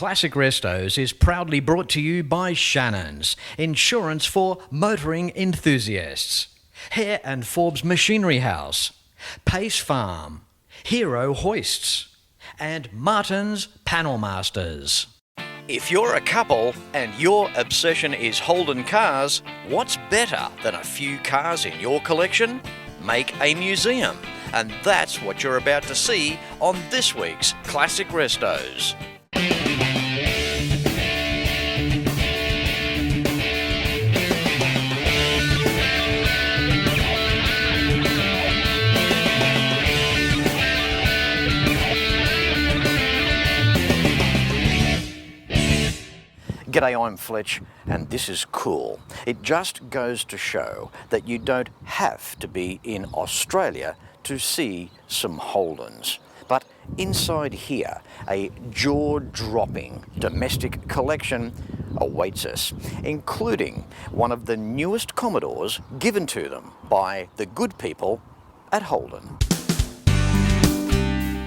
Classic Restos is proudly brought to you by Shannons, insurance for motoring enthusiasts. Hare and Forbes Machinery House, Pace Farm, Hero Hoists, and Martin's Panel Masters. If you're a couple and your obsession is Holden cars, what's better than a few cars in your collection? Make a museum. And that's what you're about to see on this week's Classic Restos. G'day, I'm Fletch, and this is cool. It just goes to show that you don't have to be in Australia to see some Holdens. But inside here, a jaw-dropping domestic collection awaits us, including one of the newest Commodores given to them by the good people at Holden.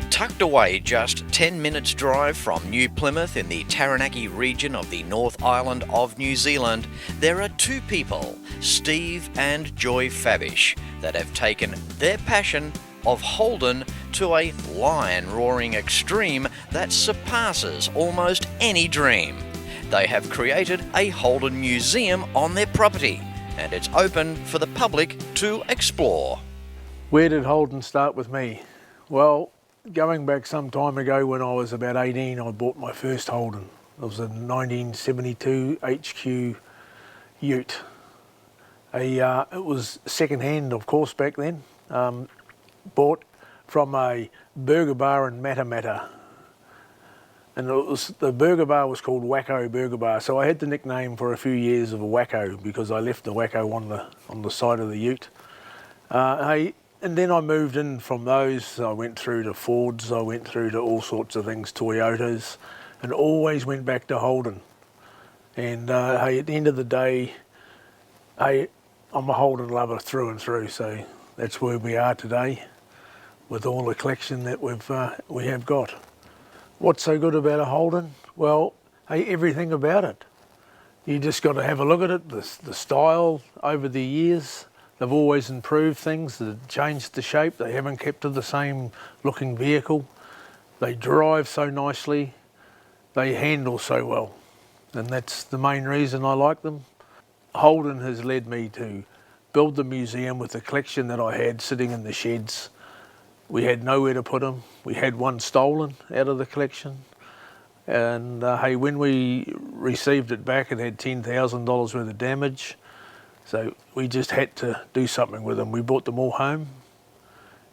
Tucked away just 10 minutes drive from New Plymouth in the Taranaki region of the North Island of New Zealand, there are two people, Steve and Joy Fabish, that have taken their passion of Holden to a lion-roaring extreme that surpasses almost any dream. They have created a Holden Museum on their property, and it's open for the public to explore. Where did Holden start with me? Well, going back some time ago when I was about 18, I bought my first Holden. It was a 1972 HX Ute. It was second-hand, of course, back then. Bought from a burger bar in Matamata. And the burger bar was called Wacko Burger Bar. So I had the nickname for a few years of a Wacko because I left the Wacko on the side of the Ute. And then I moved in from those. I went through to Fords, I went through to all sorts of things, Toyotas, and always went back to Holden. And at the end of the day, I'm a Holden lover through and through, so that's where we are today with all the collection that we have got. What's so good about a Holden? Well, everything about it. You just got to have a look at it, the style over the years. They've always improved things, they've changed the shape, they haven't kept to the same looking vehicle. They drive so nicely, they handle so well, and that's the main reason I like them. Holden has led me to build the museum with the collection that I had sitting in the sheds. We had nowhere to put them. We had one stolen out of the collection. And when we received it back, it had $10,000 worth of damage. So we just had to do something with them. We brought them all home,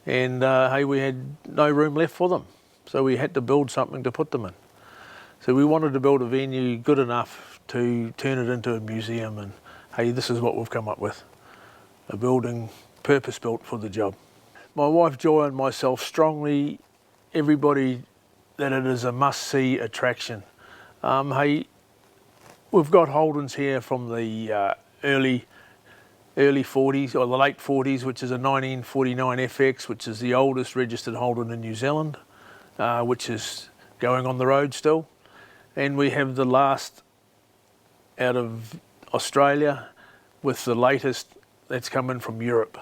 and we had no room left for them. So we had to build something to put them in. So we wanted to build a venue good enough to turn it into a museum, and this is what we've come up with. A building purpose-built for the job. My wife Joy and myself strongly, everybody, that it is a must-see attraction. We've got Holdens here from the early 40s or the late 40s, which is a 1949 FX, which is the oldest registered Holden in New Zealand, which is going on the road still. And we have the last out of Australia with the latest that's come in from Europe.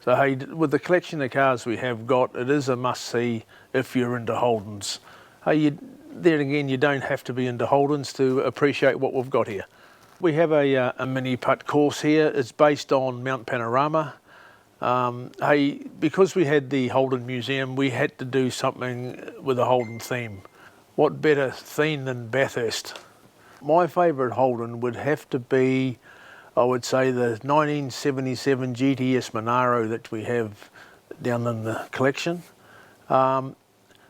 So with the collection of cars we have got, it is a must-see if you're into Holdens. There again, you don't have to be into Holdens to appreciate what we've got here. We have a mini putt course here. It's based on Mount Panorama. Because we had the Holden Museum, we had to do something with a Holden theme. What better theme than Bathurst? My favourite Holden would have to be, I would say, the 1977 GTS Monaro that we have down in the collection. The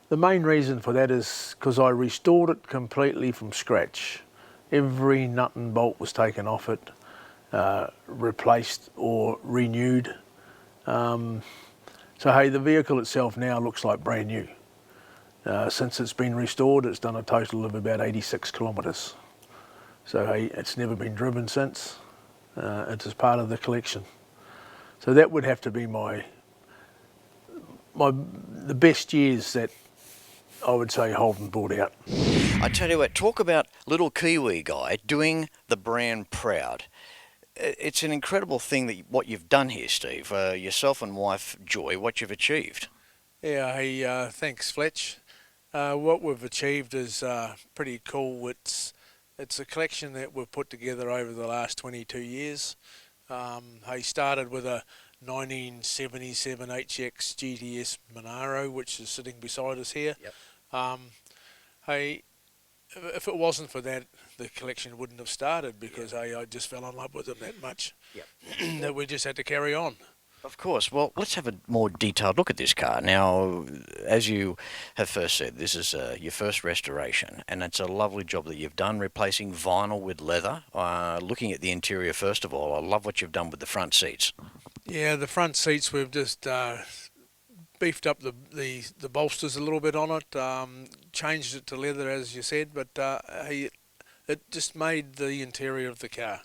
main reason for that is because I restored it completely from scratch. Every nut and bolt was taken off it, replaced or renewed. The vehicle itself now looks like brand new. Since it's been restored, it's done a total of about 86 kilometres. So it's never been driven since. It's as part of the collection. So that would have to be the best years that I would say Holden brought out. I tell you what, talk about little Kiwi guy doing the brand proud. It's an incredible thing that what you've done here, Steve. Yourself and wife Joy, what you've achieved. Yeah, hey, thanks, Fletch. What we've achieved is pretty cool. It's a collection that we've put together over the last 22 years. He started with a 1977 HX GTS Monaro, which is sitting beside us here. Yep. Hey, if it wasn't for that, the collection wouldn't have started because I just fell in love with them that much. Yep. That we just had to carry on. Of course. Well, let's have a more detailed look at this car. Now, as you have first said, this is your first restoration, and it's a lovely job that you've done, replacing vinyl with leather. Looking at the interior, first of all, I love what you've done with the front seats. Yeah, the front seats, we've just beefed up the bolsters a little bit on it, changed it to leather, as you said, but it just made the interior of the car.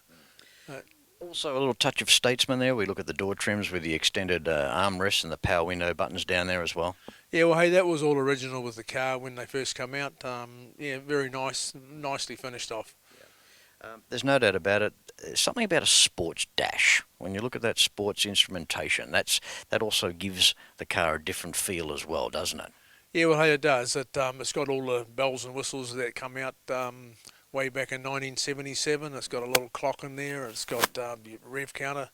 Also a little touch of statesman there. We look at the door trims with the extended armrests and the power window buttons down there as well. Yeah, well, hey, that was all original with the car when they first come out. Yeah, very nice, nicely finished off. There's no doubt about it. There's something about a sports dash. When you look at that sports instrumentation, that also gives the car a different feel as well, doesn't it? Yeah, well, hey, it does. It's got all the bells and whistles that come out way back in 1977. It's got a little clock in there. It's got rev counter,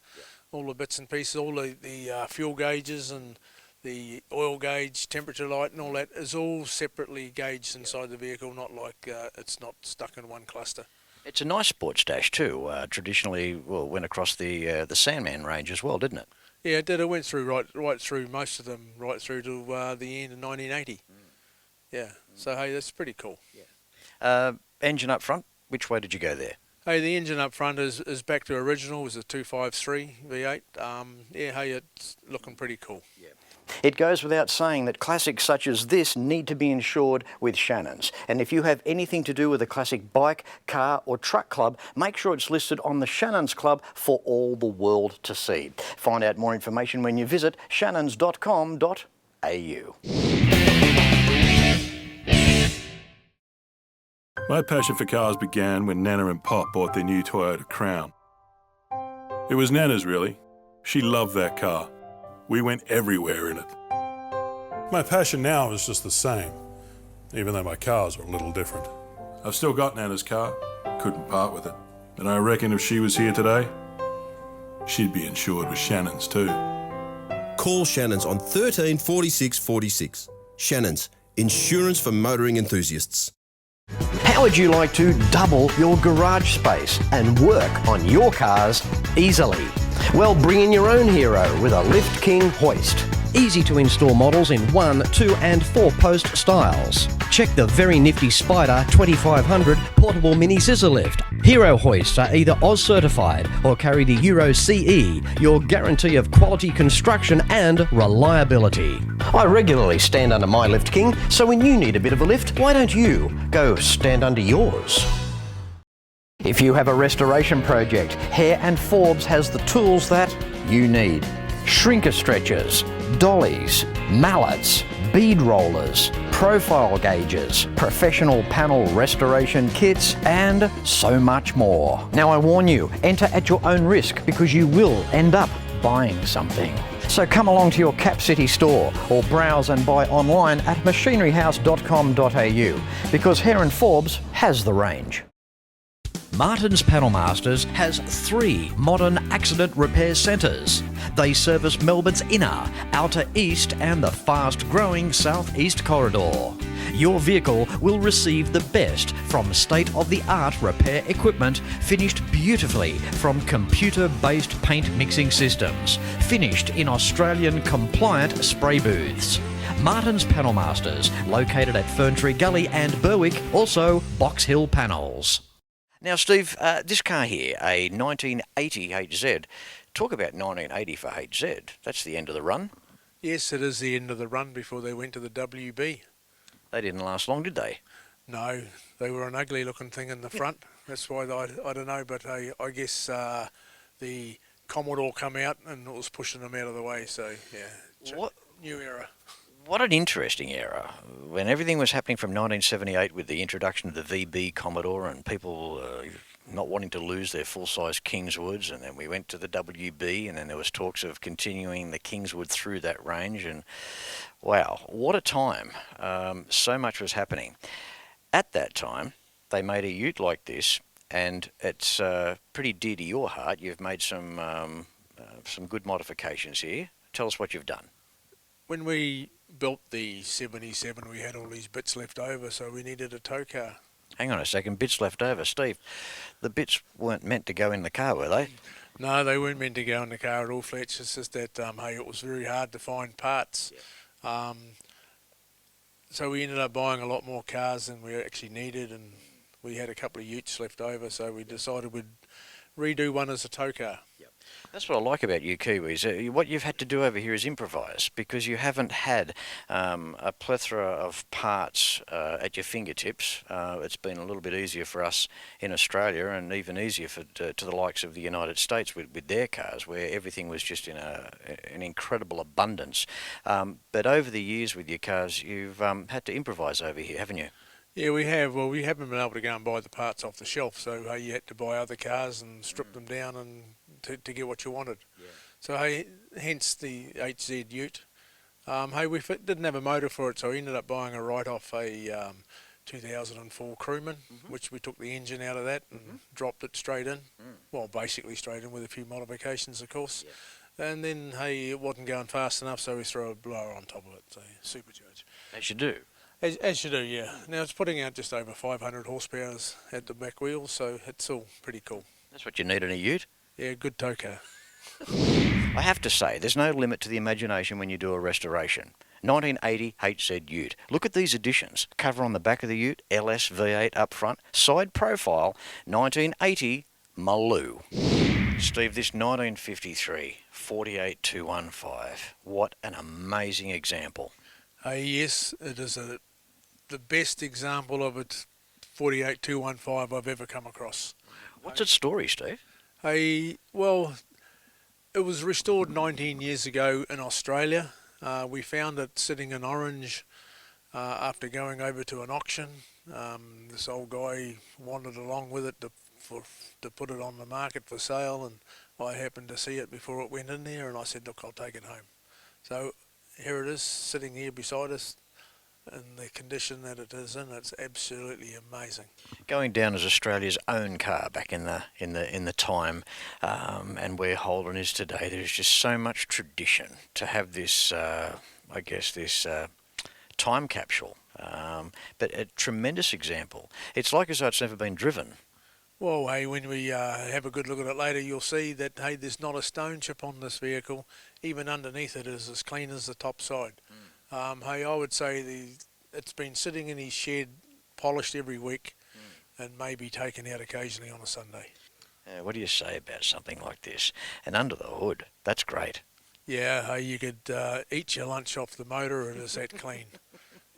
all the bits and pieces, all the fuel gauges and the oil gauge, temperature light and all that is all separately gauged inside the vehicle, not like it's not stuck in one cluster. It's a nice sports dash too. Traditionally, well, went across the Sandman range as well, didn't it? Yeah, it did. It went through right through most of them, right through to the end of 1980. Yeah. So hey, that's pretty cool. Yeah. Engine up front. Which way did you go there? Hey, the engine up front is back to original. It was a 253 V8. Yeah, hey, it's looking pretty cool. Yeah. It goes without saying that classics such as this need to be insured with Shannons. And if you have anything to do with a classic bike, car or truck club, make sure it's listed on the Shannons Club for all the world to see. Find out more information when you visit shannons.com.au. My passion for cars began when Nana and Pop bought their new Toyota Crown. It was Nana's, really. She loved that car. We went everywhere in it. My passion now is just the same, even though my cars are a little different. I've still got Nana's car, couldn't part with it. And I reckon if she was here today, she'd be insured with Shannons too. Call Shannons on 13 46 46. Shannons, insurance for motoring enthusiasts. How would you like to double your garage space and work on your cars easily? Well, bring in your own hero with a Lift King hoist. Easy to install models in 1, 2 and 4 post styles. Check the very nifty Spider 2500 portable mini scissor lift. Hero hoists are either Oz certified or carry the Euro CE, your guarantee of quality construction and reliability. I regularly stand under my Lift King, so when you need a bit of a lift, why don't you go stand under yours? If you have a restoration project, Hare and Forbes has the tools that you need. Shrinker stretchers, dollies, mallets, bead rollers, profile gauges, professional panel restoration kits, and so much more. Now I warn you, enter at your own risk because you will end up buying something. So come along to your Cap City store or browse and buy online at machineryhouse.com.au because Hare and Forbes has the range. Martin's Panel Masters has 3 modern accident repair centres. They service Melbourne's inner, outer east and the fast-growing southeast corridor. Your vehicle will receive the best from state-of-the-art repair equipment finished beautifully from computer-based paint mixing systems, finished in Australian compliant spray booths. Martin's Panel Masters, located at Ferntree Gully and Berwick, also Box Hill Panels. Now, Steve, this car here, a 1980 HZ. Talk about 1980 for HZ. That's the end of the run. Yes, it is the end of the run before they went to the WB. They didn't last long, did they? No, they were an ugly-looking thing in the front. That's why I don't know, but I guess the Commodore come out and it was pushing them out of the way. So yeah, What? New era. What an interesting era. When everything was happening from 1978 with the introduction of the VB Commodore and people not wanting to lose their full-size Kingswoods, and then we went to the WB, and then there was talks of continuing the Kingswood through that range, and wow, what a time. So much was happening. At that time, they made a ute like this, and it's pretty dear to your heart. You've made some good modifications here. Tell us what you've done. When we built the 77, we had all these bits left over, so we needed a tow car. Hang on a second, bits left over. Steve, the bits weren't meant to go in the car, were they? No, they weren't meant to go in the car at all, Fletch. It's just that, hey, it was very hard to find parts. Yeah. So we ended up buying a lot more cars than we actually needed, and we had a couple of utes left over, so we decided we'd redo one as a tow car. That's what I like about you Kiwis. What you've had to do over here is improvise, because you haven't had a plethora of parts at your fingertips. It's been a little bit easier for us in Australia, and even easier to the likes of the United States with their cars, where everything was just in an incredible abundance. But over the years with your cars, you've had to improvise over here, haven't you? Yeah, we have. Well, we haven't been able to go and buy the parts off the shelf, so you had to buy other cars and strip them down and to get what you wanted. Yeah. So hence the HZ Ute. We didn't have a motor for it, so we ended up buying a off a 2004 Crewman, which we took the engine out of that and dropped it straight in. Well, basically straight in with a few modifications, of course. Yeah. And then, it wasn't going fast enough, so we throw a blower on top of it, so supercharge. As you do. As you do, yeah. Now it's putting out just over 500 horsepower at the back wheels, so it's all pretty cool. That's what you need in a ute. Yeah, good tow car. I have to say, there's no limit to the imagination when you do a restoration. 1980 HZ Ute. Look at these additions. Cover on the back of the ute, LS V8 up front, side profile, 1980 Maloo. Steve, this 1953 48215. What an amazing example. Yes, it is the best example of it 48215 I've ever come across. What's its story, Steve? Well, it was restored 19 years ago in Australia. We found it sitting in Orange after going over to an auction. This old guy wandered along with it to put it on the market for sale, and I happened to see it before it went in there, and I said, look, I'll take it home. So here it is, sitting here beside us in the condition that it is in. It's absolutely amazing. Going down as Australia's own car back in the time, and where Holden is today, there's just so much tradition to have this, this time capsule. But a tremendous example. It's like as though it's never been driven. Well, when we have a good look at it later, you'll see that, there's not a stone chip on this vehicle. Even underneath it is as clean as the top side. I would say it's been sitting in his shed, polished every week, and maybe taken out occasionally on a Sunday. What do you say about something like this? And under the hood, that's great. Yeah, you could eat your lunch off the motor. It is that clean.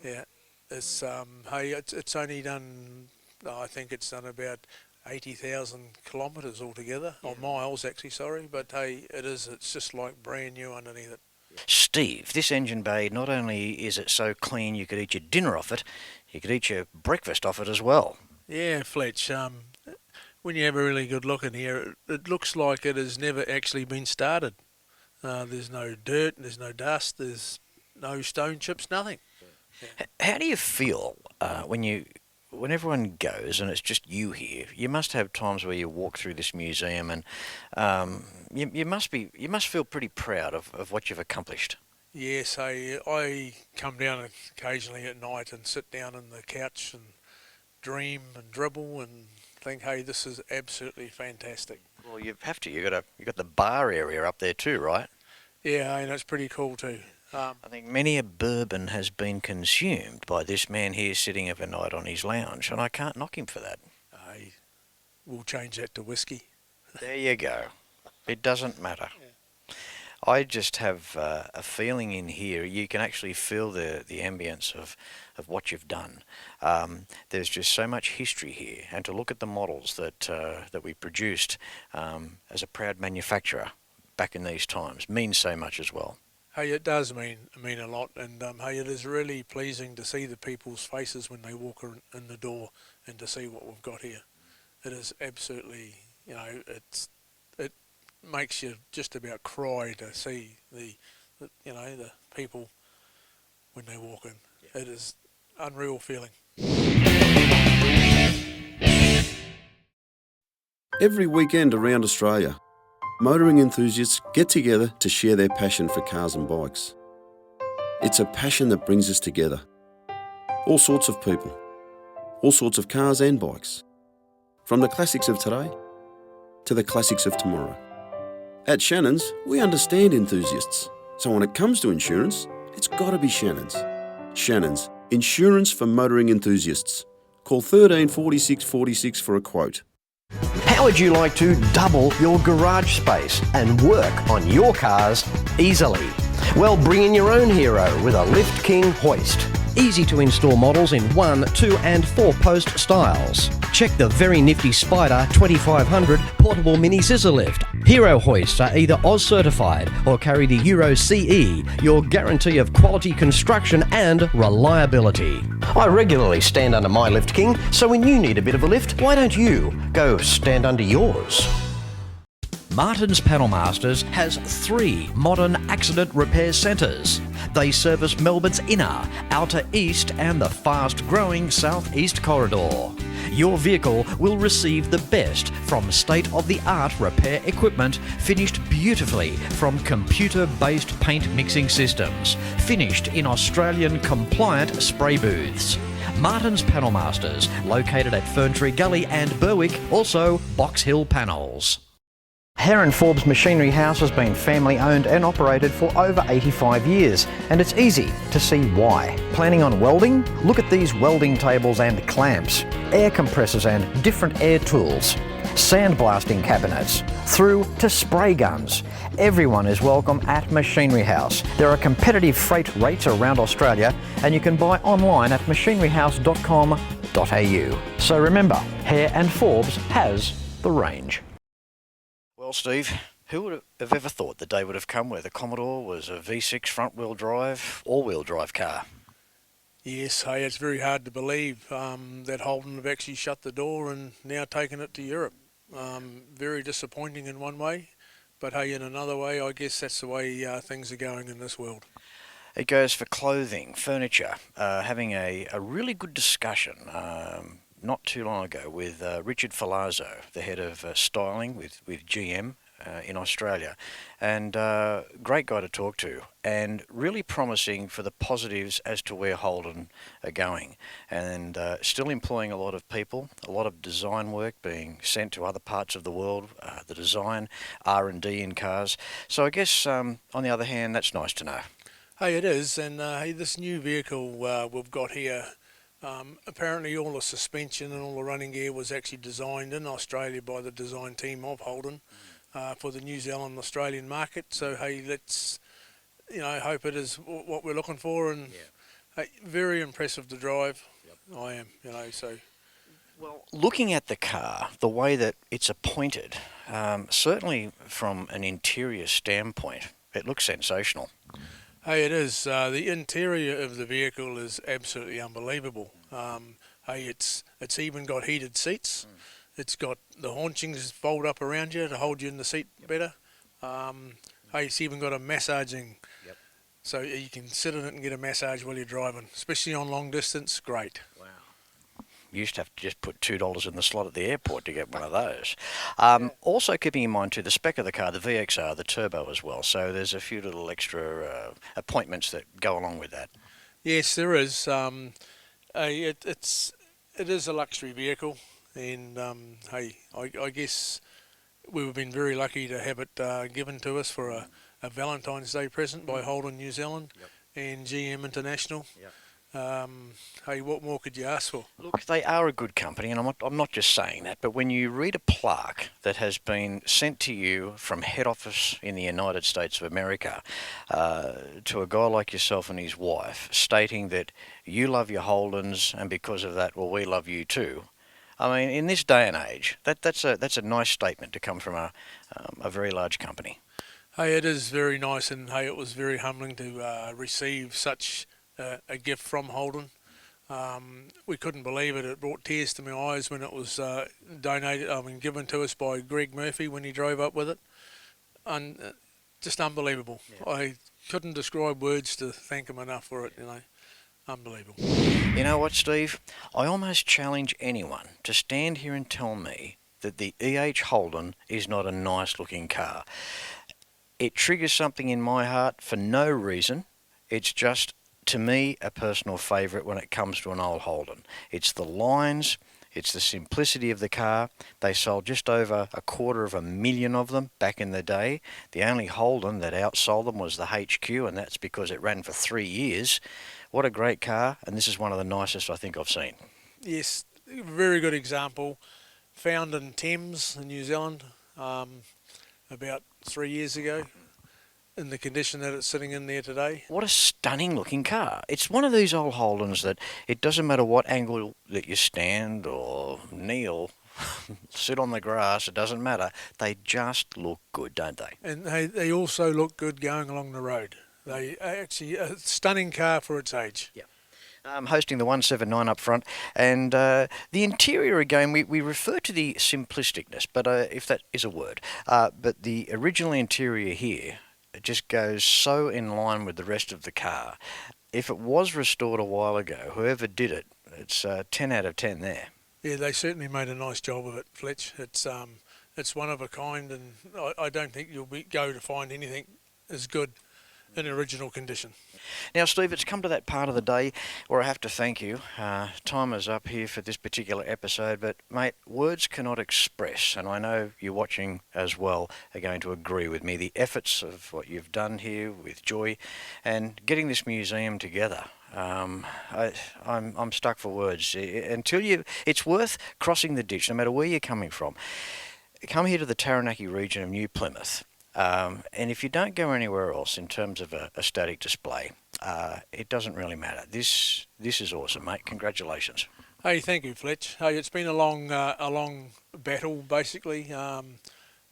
Yeah, it's it's only done. I think it's done about 80,000 kilometres altogether, or miles actually. Sorry, but it's just like brand new underneath it. Steve, this engine bay, not only is it so clean you could eat your dinner off it, you could eat your breakfast off it as well. Yeah, Fletch, when you have a really good look in here, it looks like it has never actually been started. There's no dirt, there's no dust, there's no stone chips, nothing. Yeah. How do you feel when everyone goes and it's just you here? You must have times where you walk through this museum and you must feel pretty proud of what you've accomplished. Yes, I come down occasionally at night and sit down on the couch and dream and dribble and think, hey, this is absolutely fantastic. Well, you have to. You got the bar area up there too, right? Yeah, and it's pretty cool too. I think many a bourbon has been consumed by this man here sitting overnight on his lounge, and I can't knock him for that. We'll change that to whiskey. There you go. It doesn't matter. Yeah. I just have a feeling in here. You can actually feel the ambience of what you've done. There's just so much history here, and to look at the models that we produced as a proud manufacturer back in these times means so much as well. Hey, it does mean a lot, and hey, it is really pleasing to see the people's faces when they walk in the door and to see what we've got here. It is absolutely, it makes you just about cry to see the people when they walk in. Yeah. It is unreal feeling. Every weekend around Australia, motoring enthusiasts get together to share their passion for cars and bikes. It's a passion that brings us together. All sorts of people, all sorts of cars and bikes. From the classics of today to the classics of tomorrow. At Shannons, we understand enthusiasts. So when it comes to insurance, it's got to be Shannons. Shannons, insurance for motoring enthusiasts. Call 13 46 46 for a quote. How would you like to double your garage space and work on your cars easily? Well, bring in your own hero with a Lift King hoist. Easy to install models in 1, 2 and 4 post styles. Check the very nifty Spider 2500 portable mini scissor lift. Hero hoists are either Oz certified or carry the Euro CE, your guarantee of quality construction and reliability. I regularly stand under my Lift King, so when you need a bit of a lift, why don't you go stand under yours? Martin's Panel Masters has 3 modern accident repair centres. They service Melbourne's inner, outer east and the fast-growing southeast corridor. Your vehicle will receive the best from state-of-the-art repair equipment finished beautifully from computer-based paint mixing systems, finished in Australian-compliant spray booths. Martin's Panel Masters, located at Ferntree Gully and Berwick, also Box Hill Panels. Hare and Forbes Machinery House has been family owned and operated for over 85 years, and it's easy to see why. Planning on welding? Look at these welding tables and clamps, air compressors and different air tools, sandblasting cabinets, through to spray guns. Everyone is welcome at Machinery House. There are competitive freight rates around Australia, and you can buy online at machineryhouse.com.au. So remember, Hare and Forbes has the range. Well, Steve, who would have ever thought the day would have come where the Commodore was a V6 front-wheel drive, all-wheel drive car? Yes, hey, it's very hard to believe that Holden have actually shut the door and now taken it to Europe. Very disappointing in one way, but hey, in another way, I guess that's the way things are going in this world. It goes for clothing, furniture, having a really good discussion not too long ago with Richard Falazzo, the head of styling with GM in Australia, and great guy to talk to, and really promising for the positives as to where Holden are going, and still employing a lot of people, a lot of design work being sent to other parts of the world, the design, R&D in cars. So I guess on the other hand, that's nice to know. Hey, it is, and hey, this new vehicle we've got here, apparently all the suspension and all the running gear was actually designed in Australia by the design team of Holden for the New Zealand Australian market. So hey, let's hope it is what we're looking for, and hey, very impressive to drive. Yep. I am, so. Well, looking at the car, the way that it's appointed, certainly from an interior standpoint, it looks sensational. Hey, it is. The interior of the vehicle is absolutely unbelievable. Hey, it's even got heated seats. It's got the haunchings fold up around you to hold you in the seat better. Hey, it's even got a massaging, so you can sit in it and get a massage while you're driving, especially on long distance. Great. Wow. You used to have to just put $2 in the slot at the airport to get one of those. Also keeping in mind too the spec of the car, the VXR, the turbo as well. So there's a few little extra appointments that go along with that. Yes, there is. It is a luxury vehicle, and hey, I guess we've been very lucky to have it given to us for a Valentine's Day present by Holden New Zealand and GM International. Yep. Hey, what more could you ask for? Look, they are a good company, and I'm not just saying that, but when you read a plaque that has been sent to you from head office in the United States of America to a guy like yourself and his wife, stating that you love your Holdens, and because of that, well, we love you too. I mean, in this day and age, that's a nice statement to come from a very large company. Hey, it is very nice, and hey, it was very humbling to receive such a gift from Holden. We couldn't believe it. It brought tears to my eyes when it was given to us by Greg Murphy when he drove up with it. And just unbelievable. Yeah. I couldn't describe words to thank him enough for it, Unbelievable. You know what, Steve? I almost challenge anyone to stand here and tell me that the EH Holden is not a nice looking car. It triggers something in my heart for no reason. It's just, to me, a personal favourite when it comes to an old Holden. It's the lines, it's the simplicity of the car. They sold just over 250,000 of them back in the day. The only Holden that outsold them was the HQ, and that's because it ran for 3 years. What a great car, and this is one of the nicest I think I've seen. Yes, very good example. Found in Thames in New Zealand about 3 years ago, in the condition that it's sitting in there today. What a stunning looking car. It's one of these old Holdens that it doesn't matter what angle that you stand or kneel, sit on the grass, it doesn't matter. They just look good, don't they? And they also look good going along the road. They actually a stunning car for its age. Yeah. Hosting the 179 up front, and the interior again, we refer to the simplisticness, but if that is a word, but the original interior here, it just goes so in line with the rest of the car. If it was restored a while ago, whoever did it, it's 10 out of 10 there. Yeah, they certainly made a nice job of it, Fletch. It's one of a kind, and I don't think you'll go to find anything as good in original condition. Now, Steve, it's come to that part of the day where I have to thank you. Time is up here for this particular episode, but, mate, words cannot express, and I know you're watching as well are going to agree with me, the efforts of what you've done here with Joy and getting this museum together. I'm stuck for words. It's worth crossing the ditch, no matter where you're coming from. Come here to the Taranaki region of New Plymouth. And if you don't go anywhere else in terms of a static display, it doesn't really matter. This is awesome, mate. Congratulations. Hey, thank you, Fletch. Hey, it's been a long battle, basically,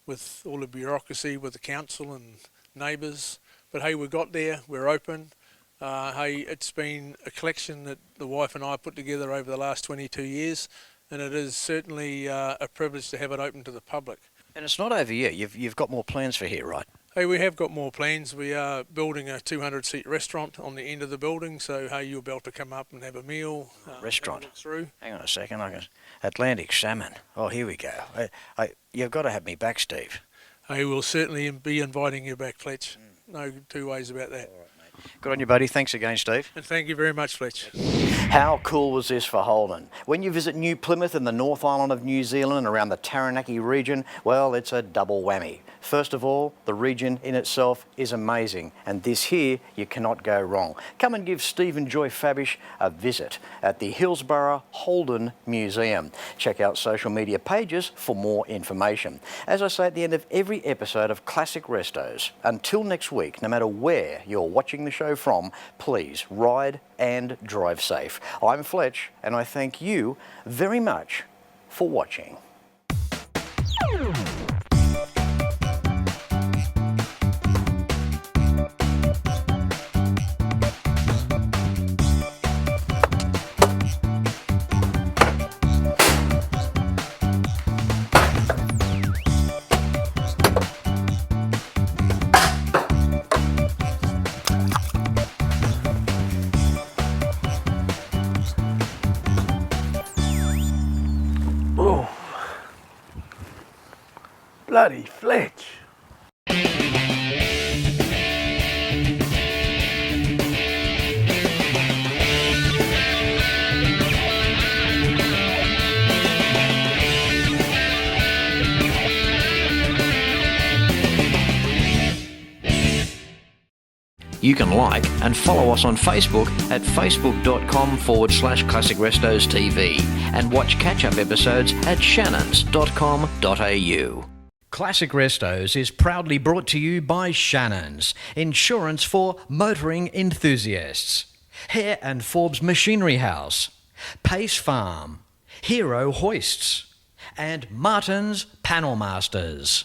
with all the bureaucracy, with the council and neighbours. But hey, we got there. We're open. Hey, it's been a collection that the wife and I put together over the last 22 years, and it is certainly a privilege to have it open to the public. And it's not over yet. You've got more plans for here, right? Hey, we have got more plans. We are building a 200-seat restaurant on the end of the building, so hey, you'll be able to come up and have a meal. Restaurant? Through. Hang on a second. Atlantic salmon. Oh, here we go. You've got to have me back, Steve. Hey, we'll certainly be inviting you back, Fletch. No two ways about that. All right, mate. Good on you, buddy. Thanks again, Steve. And thank you very much, Fletch. How cool was this for Holden? When you visit New Plymouth in the North Island of New Zealand and around the Taranaki region, well, it's a double whammy. First of all, the region in itself is amazing, and this here, you cannot go wrong. Come and give Steve and Joy Fabish a visit at the Hillsborough Holden Museum. Check out social media pages for more information. As I say at the end of every episode of Classic Restos, until next week, no matter where you're watching the show from, please ride and drive safe. I'm Fletch, and I thank you very much for watching. Bloody Fletch. You can like and follow us on Facebook at facebook.com/Classic Restos TV and watch catch-up episodes at shannons.com.au. Classic Restos is proudly brought to you by Shannons, insurance for motoring enthusiasts. Hare and Forbes Machinery House, Pace Farm, Hero Hoists, and Martin's Panel Masters.